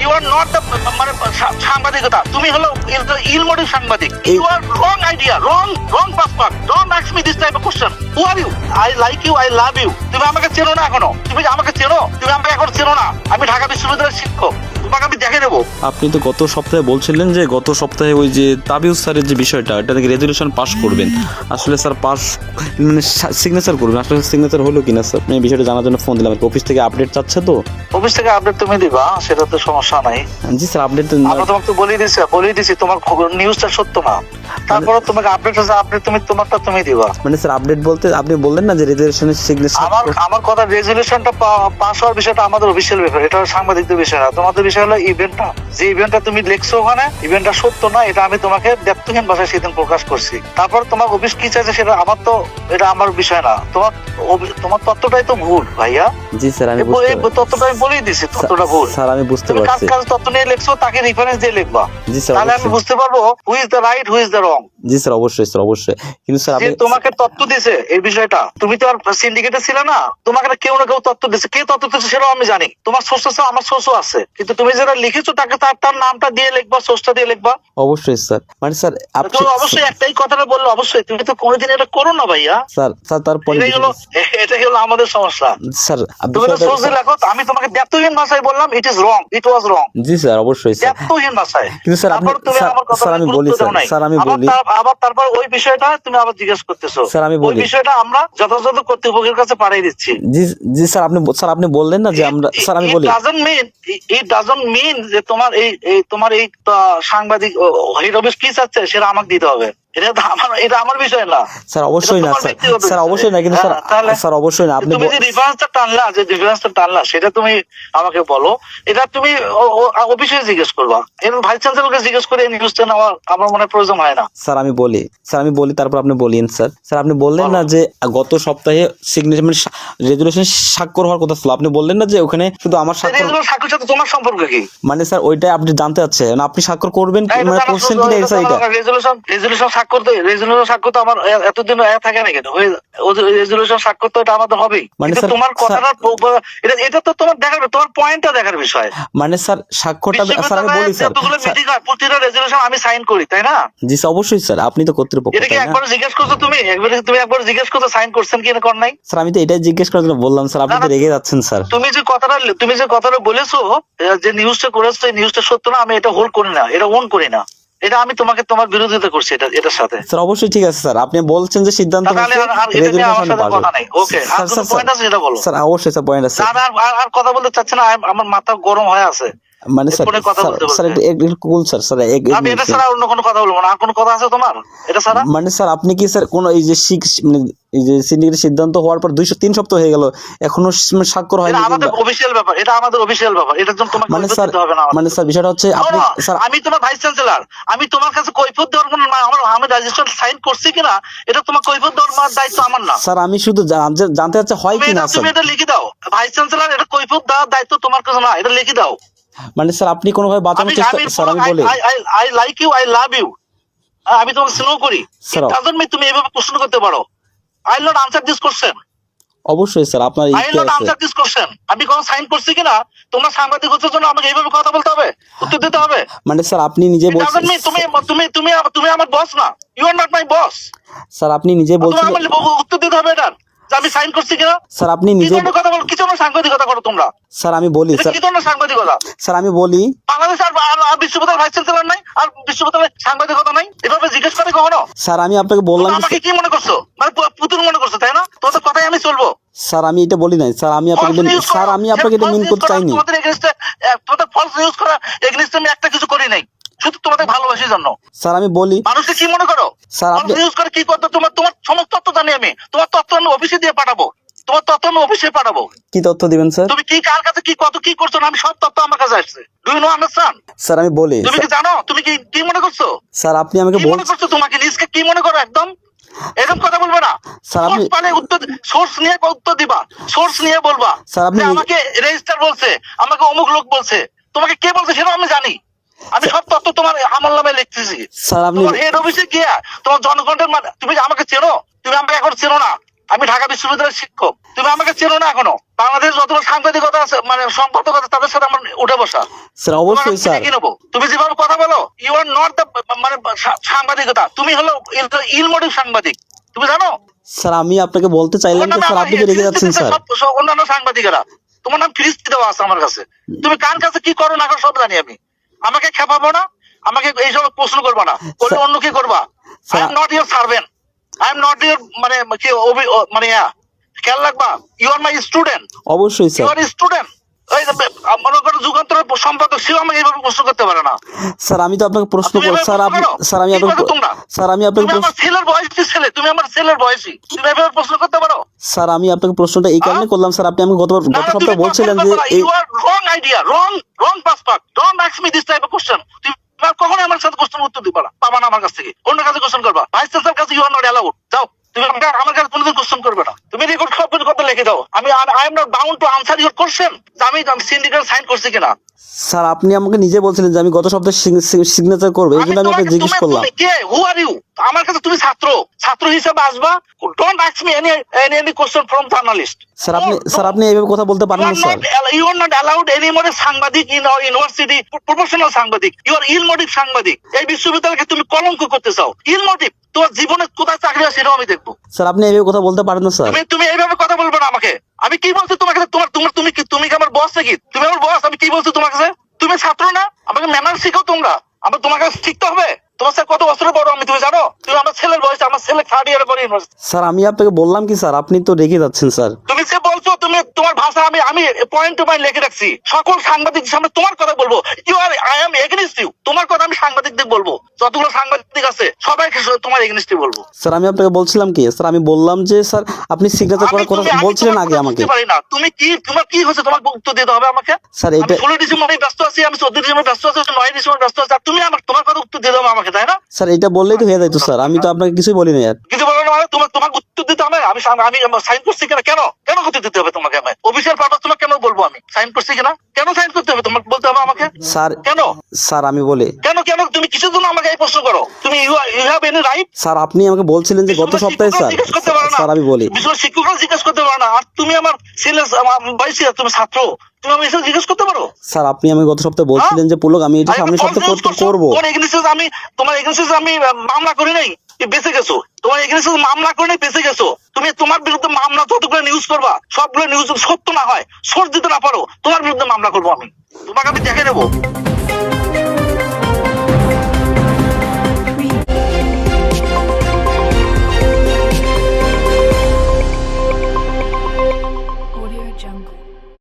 You are not the মানে সাংবাদিকতা, তুমি হলো ইলমোটিভ সাংবাদিক। You are wrong idea, wrong passport. Don't ask me this type of question. Who are you? I like you, I love you. তুমি আমাকে চেনো না এখনো, তুমি আমাকে চেনো? তুমি আমাকে এখন চেনো না। আমি ঢাকা বিশ্ববিদ্যালয়ের শিক্ষক, তোমাকে আমি দেখে দেবো। আপনি তো গত সপ্তাহে বলছিলেন যে গত সপ্তাহে ওই যে তাবিউস স্যারের যে বিষয়টা, এটা নাকি রেজলিউশন পাস করবেন। আসলে স্যার পাস মানে সিগনেচার করবেন, আসলে সিগনেচার হলো কিনা স্যার? আমি এই বিষয়টা জানার জন্য ফোন দিলাম। অফিস থেকে আপডেট চাচ্ছে তো। অফিস থেকে আপডেট তুমি দিবা, সেটা তো সমস্যা নাই। জি স্যার, আপডেট আমরা তোমাকে তো বলেই দিছি তোমার নিউজটা সত্য না, তারপরে তোমাকে আপডেট আছে, আপডেট তুমি তোমারটা তুমি দিবা। মানে স্যার আপডেট বলতে আপনি বললেন না যে রেজলিউশনের সিগনেচার। আমার কথা, রেজলিউশনটা পাস হওয়ার বিষয়টা আমাদের অফিসিয়াল ব্যাপার, এটা সাংবাদিকদের বিষয় না। তোমাদের বিষয় হলো ইভেন্টটা, যে ইভেন্টটা তুমি লিখছো ওখানে, ইভেন্টটা সত্য না, এটা আমি তোমাকে ব্যক্তিহীন ভাষায় সেদিন প্রকাশ করছি। তারপর তোমার অফিস কি চাইছে সেটা আমার তো, এটা আমার বিষয় না। তোমার তত্ত্বটাই তো ভুল ভাইয়া। জি স্যার, আমি তত্ত্বটা আমি বলেই দিছি, তত্ত্বটা ভুল। স্যার আমি বুঝতে তুমি পারছি। কাজ তত্ত্ব নিয়ে লিখছো, তাকে রেফারেন্স দিয়ে লিখবা, জি স্যার, তাহলে আমি বুঝতে পারবো who is the right, who is the wrong. G sir, অবশ্যই স্যার, অবশ্যই। কিন্তু স্যার যে তোমাকে তথ্য দিছে এই বিষয়টা, তুমি তো আর সিন্ডিকেটে ছিল না, তোমাকে কেউ না কেউ তথ্য দিছে। কে তথ্য দিচ্ছে সেটাও আমি জানি। তোমার সোর্স আছে, আমার সোর্সও আছে, কিন্তু তুমি যেটা লিখেছো তাকে তার নামটা দিয়ে লিখবা, সোর্সটা দিয়ে লিখবা। অবশ্যই স্যার, মানে স্যার তো অবশ্যই একটাই কথাটা বললো, অবশ্যই তুমি তো কোনোদিন এটা করো না ভাইয়া। স্যার তারপরে এটাই হলো আমাদের সমস্যা। স্যার তুমি তো সোর্স লেখো, আমি তোমাকে ব্যর্থহীন ভাষায় বললাম it is wrong, it was wrong. G sir, অবশ্যই স্যার, ব্যর্থহীন ভাষায়। কিন্তু স্যার আপনি স্যার আমি বলি স্যার আমি বলি আবার তারপর ওই বিষয়টা তুমি আবার জিজ্ঞেস করতেছো। স্যার আমি ওই বলি বিষয়টা আমরা যথাযথ কর্তৃপক্ষের কাছে পাঠিয়ে দিচ্ছি। জি জি স্যার, আপনি বললেন না যে আমরা, স্যার আমি বলি ইট ডাজন্ট মিন যে তোমার এই সাংবাদিক হেড অফিস কি চাচ্ছে সেটা আমাকে দিতে হবে। এটা আমার বিষয় না স্যার, অবশ্যই না স্যার, অবশ্যই না। কিন্তু স্যার অবশ্যই না। আপনি তুমি যে রেফারেন্সটা টানলা সেটা তুমি আমাকে বলো, এটা তুমি অফিসে জিজ্ঞেস করবা। এর ভাইস চ্যান্সেলরকে জিজ্ঞেস করে নিউজটা নেওয়ার আমার মনে প্রয়োজন হয় না। স্যার আমি বলি তারপর আপনি বলেন স্যার। স্যার আপনি বললেন না যে গত সপ্তাহে সিগনেচার মানে রেজুলেশন স্বাক্ষর হওয়ার কথা ছিল। আপনি বললেন না যে ওখানে শুধু আমার স্বাক্ষর সাথে তোমার সম্পর্ক কি? মানে স্যার ওইটাই আপনি জানতে চাচ্ছেন, আপনি স্বাক্ষর করবেন মানে করছেন কিনা এটা। রেজুলেশন স্বাক্ষর তো আমার এতদিন থাকে না কেন? রেজুলেশন স্বাক্ষর তো এটা আমাদের হবেই। মানে তোমার কথাটা এটা তো তোমার দেখার, তোমার পয়েন্টটা দেখার বিষয়। মানে স্যার স্বাক্ষরটা স্যার আমি বলি স্যার, প্রতিটা রেজুলেশন আমি সাইন করি, তাই না? জি স্যার, অবশ্যই স্যার, আপনি তো কর্তৃপক্ষ। এটা কি একবার জিজ্ঞেস করছো তুমি? একবার জিজ্ঞেস করছো সাইন করছেন কি না কর নাই? স্যার আমি তো এটাই জিজ্ঞেস করার জন্য বললাম স্যার, আপনি তো রেগে যাচ্ছেন স্যার। তুমি যে কথাটা বলেছো, যে নিউজটা করেছো, এই নিউজটা সত্য না, আমি এটা হোল্ড করি না, এটা ওন করি না। এটা আমি তোমার বিরোধিতা করছি এটার সাথে। স্যার অবশ্যই ঠিক আছে স্যার, আপনি বলছেন যে সিদ্ধান্ত স্যার অবশ্যই স্যার পয়েন্ট আছে। আর কথা বলতে চাচ্ছি না, আমার মাথা গরম হয়ে আছে। মানে স্যার আমি এটা ছাড়া অন্য কোনো কথা বলবো না। আর কোনো কথা আছে তোমার এটা ছাড়া? মানে স্যার আপনি কি স্যার কোন এই যে এই যে সিন্ডিকেটের সিদ্ধান্ত হওয়ার পর 3 সপ্তাহ হয়ে গেল, এখনো স্বাক্ষর হয়নি? আমাদের অফিশিয়াল ব্যাপার, এটা আমাদের অফিশিয়াল ব্যাপার, এটার জন্য তোমাকে মানে স্যার হবে না। মানে স্যার বিষয়টা হচ্ছে আপনি স্যার, আমি তোমার ভাইস চ্যান্সেলর, আমি তোমার কাছে কৈফিয়ত দেওয়ার কোনো আমি রেজিস্টার সাইন করছি কিনা এটা তোমার কৈফিয়ত দেওয়ার দায়িত্ব আমার না স্যার। আমি শুধু জানতে চাচ্ছি হয় কিনা স্যার। তুমি এটা লিখে দাও, ভাইস চ্যান্সেলর, এটা কৈফিয়ত দেওয়ার দায়িত্ব তোমার কাছে না, এটা লিখে দাও। মানে স্যার আপনি কোনোভাবে বাঁচানোর চেষ্টা, স্যার আমি বলি I like you, I love you, আমি তোমাকে স্নেহ করি। ইট ডাজন্ট মিন তুমি এভাবে প্রশ্ন করতে পারো। I will not answer this question. অবশ্যই স্যার আপনার I will not answer this question. আমি কোন সাইন করছি কিনা তোমরা সাংবাদিক হচ্ছ জন্য আমাকে এইভাবে কথা বলতে হবে, উত্তর দিতে হবে? মানে স্যার আপনি নিজে বলছেন তুমি আমার বস না, you are not my boss. Sir আপনি নিজে বলছেন উত্তর দিতে হবে এটা, আমি সাইন করছি কিনা। স্যার আপনি নিজে কথা বলো, কি ধরনের সাংবাদিকতা করো তোমরা? স্যার আমি বলি স্যার, কি ধরনের সাংবাদিকতা? স্যার আমি বলি বাংলাদেশ আর বিশ্ববিদ্যালয়ের ভাইস চ্যান্সেলর নাই, আর বিশ্ববিদ্যালয়ের সাংবাদিকতা নাই, এভাবে জিজ্ঞেস করে কখনো? স্যার আমি আপনাকে বললাম, আমাকে কি মনে করছো? মানে পুতুল মনে করছো, তাই না? তোমাদের কথাই আমি চলবো। স্যার আমি এটা বলি নাই স্যার, আমি আপনাকে এটা মিন করতে চাইনি। তোমাদের ফলস নিউজ করা এগেইনস্টে আমি একটা কিছু করি নাই, শুধু তোমাদের ভালোবাসার জন্য। স্যার আমি বলি মানুষকে কি মনে করো? স্যার আপনি নিউজ করে কি করতে, তোমার সমস্ত তথ্য জানি আমি, তোমার তথ্য আমি অফিসে দিয়ে পাঠাবো, তোমার তথ্য আমি অফিসে পাঠাবো। কি তথ্য দিবেন স্যার? তুমি কি কার কাছে কি করছো না, আমি সব তথ্য আমার কাছে আসছে। Do you know understand? Sir আমি বলি, তুমি কি জানো? তুমি কি মনে করছো? স্যার আপনি আমাকে মনে করছো, তোমাকে নিজকে কি মনে করো? একদম এরকম কথা বলবে না। স্যার আপনি সোর্স নিয়ে উত্তর দিবা, সোর্স নিয়ে বলবা। স্যার আপনি আমাকে রেজিস্টার বলছে, আমাকে অমুক লোক বলছে, তোমাকে কে বলছে সেটা আমি জানি। আমি সব তথ্য তোমার আমল নামে লিখতেছি। স্যার আপনি হেড অফিসে গিয়া তোমার জনগণের, তুমি আমাকে চেনো? তুমি আমাকে এখন চেনো না। আমি ঢাকা বিশ্ববিদ্যালয়ের শিক্ষক। তুমি আমাকে চেনো না এখনো। বাংলাদেশ যতগুলো সাংবাদিকতা আছে মানে সম্পাদকতা তাদের সাথে আমার উঠে বসা। স্যার অবশ্যই স্যার। কি নেবো? তুমি যেভাবে কথা বলো ইউ আর নট দ্য মানে সাংবাদিকতা, তুমি হলো ইলমোটিভ সাংবাদিক, তুমি জানো? স্যার আমি আপনাকে বলতে চাইলাম যে স্যার আপনি তো রেগে যাচ্ছেন স্যার। অন্যান্য সাংবাদিকেরা তোমার নাম ফিরিস্তি দেওয়া আছে আমার কাছে, তুমি কার কাছে কি করো না করো সব জানি আমি। আমাকে খেপাবো না, আমাকে এইসব প্রশ্ন করবা না, করলে অন্য কি করবা। I am not your servant, I am not your মানে কি মানে খেয়াল রাখবা, ইউ আর মাই স্টুডেন্ট। অবশ্যই স্যার। You are student. ওই মনে করো যুগান্তরের সম্পাদক সেও আমাকে এইভাবে প্রশ্ন করতে পারে না। স্যার আমি তো আপনাকে প্রশ্ন করি স্যার, আপনি স্যার আমি আপনাকে স্যার আমি আপনাকে আমার ছেলের বয়সী ছেলে, তুমি আমার ছেলের বয়সী, তুমি এভাবে প্রশ্ন করতে পারো? স্যার আমি আপনাকে প্রশ্নটা এই কারণে করলাম স্যার, আপনি আমাকে গত সপ্তাহে বলছিলেন যে you are wrong idea, wrong perspective, don't ask me this type of question. তুমি কখনো আমার সাথে কোশ্চেন উত্তর দিবা না, পাবা না আমার কাছ থেকে, অন্য কাছে কোশ্চেন করবা। ভাইস চ্যান্সেলর কাছে ইউ আর নট অ্যালাউড, যাও। তুমি আমার কাছে কোনোদিন কোশ্চেন করবে না। তুমি রেকর্ড সব কথা লিখে দাও, আমি I am not bound to answer your question. আমি সিন্ডিকেট সাইন করছি কিনা। স্যার আপনি আমাকে নিজে বলছিলেন যে আমি গত সপ্তাহে সিগনেচার করবো, এই জন্য আমি আপনাকে জিজ্ঞেস করলাম। কে, হু আর ইউ? আমার কাছে তুমি ছাত্র হিসেবে আসবা। Don't ask me any question from journalist. Sir আপনি এইভাবে কথা বলতে পারেন না sir. You are not allowed any more সাংবাদিক ইন আওয়ার ইউনিভার্সিটি, প্রফেশনাল সাংবাদিক। ইউ আর ইলমোটিভ সাংবাদিক। এই বিশ্ববিদ্যালয়কে তুমি কলঙ্ক করতে চাও, ইলমোটিভ। তোমার জীবনে কোথায় চাকরি হয় সেটাও আমি দেখবো। স্যার আপনি এইভাবে কথা বলতে পারেন না স্যার। তুমি এইভাবে কথা বলবে না আমাকে। আমি কি বলছি তোমাকে? তুমি কি আমার বস নাকি? তুমি আমার বস। আমি কি বলছি তোমার কাছে? তুমি ছাত্র না? আমাকে ম্যানার শিখো তোমরা। আমার তোমার কাছে শিখতে হবে। তোমার স্যার কত বছর বড় আমি, তুমি জানো? তুমি আমার ছেলের বয়স, আমার ছেলে 3rd ইয়ারে পড়ে ইউনিভার্সিটি। স্যার আমি আপনাকে বললাম কি স্যার, আপনি তো রেগে যাচ্ছেন স্যার। তুমি যে বলছো, তুমি তোমার ভাষা আমি পয়েন্ট টু পয়েন্ট লিখে রাখছি। সকল সাংবাদিক সামনে তোমার কথা বলবো। I am against you. তোমার কথা আমি সাংবাদিকদের বলবো, যতগুলো সাংবাদিক আছে সবাইকে তোমার এগেইনস্টে বলবো। স্যার আমি আপনাকে বলছিলাম কি স্যার, আমি বললাম যে স্যার আপনি সিগনেচার করার কথা বলছিলেন আগে আমাকে। তুমি কি, তোমার কি হচ্ছে? তোমাকে উত্তর দিতে হবে আমাকে। স্যার এটা 16 ডিসেম্বরে ব্যস্ত আছি, আমি 14 ডিসেম্বর ব্যস্ত আছি, 9 ডিসেম্বর ব্যস্ত আছি। তুমি তোমার কথা উত্তর দিতে হবে আমাকে, তাই না? স্যার এটা বললেই তো হয়ে যাইতো স্যার, আমি তো আপনাকে কিছুই বলিনি আর। কিছু বলো না মানে তোমাকে উত্তর দিতে হবে। আমি সাইন করছি কিনা, কেন উত্তর দিতে হবে তোমাকে? আমি অফিসিয়াল পারপাস তোমাকে কেন বলবো? আমি সাইন করছি কিনা কেন সাইন করতে হবে তোমাকে বলতে হবে আমাকে। স্যার কেন? স্যার আমি বলি কেন তুমি কিসের জন্য আমাকে এই প্রশ্ন করো? তুমি you have any right. Sir আপনি আমাকে বলছিলেন যে গত সপ্তাহে স্যার। স্যার আমি বলি শিক্ষকরা জিজ্ঞেস করতে পারে না, আর তুমি আমার ছেলে বয়সী, তুমি ছাত্র, তুমি আমি এসে জিজ্ঞেস করতে পারো? স্যার আপনি আমি গত সপ্তাহে বলছিলেন যে পুলক আমি এটা সামনের সপ্তাহে করবো। তোমার এগেইনস্টে আমি মামলা করি নাই, বেঁচে গেছো। তোমার এগেইনস্টে মামলা করে নাই, বেঁচে গেছো। তুমি তোমার বিরুদ্ধে মামলা যতগুলো নিউজ করবা, সবগুলো নিউজ সত্য না হয়, সোর্স দিতে না পারো, তোমার বিরুদ্ধে মামলা করবো আমি। তোমাকে আমি দেখে নেবো।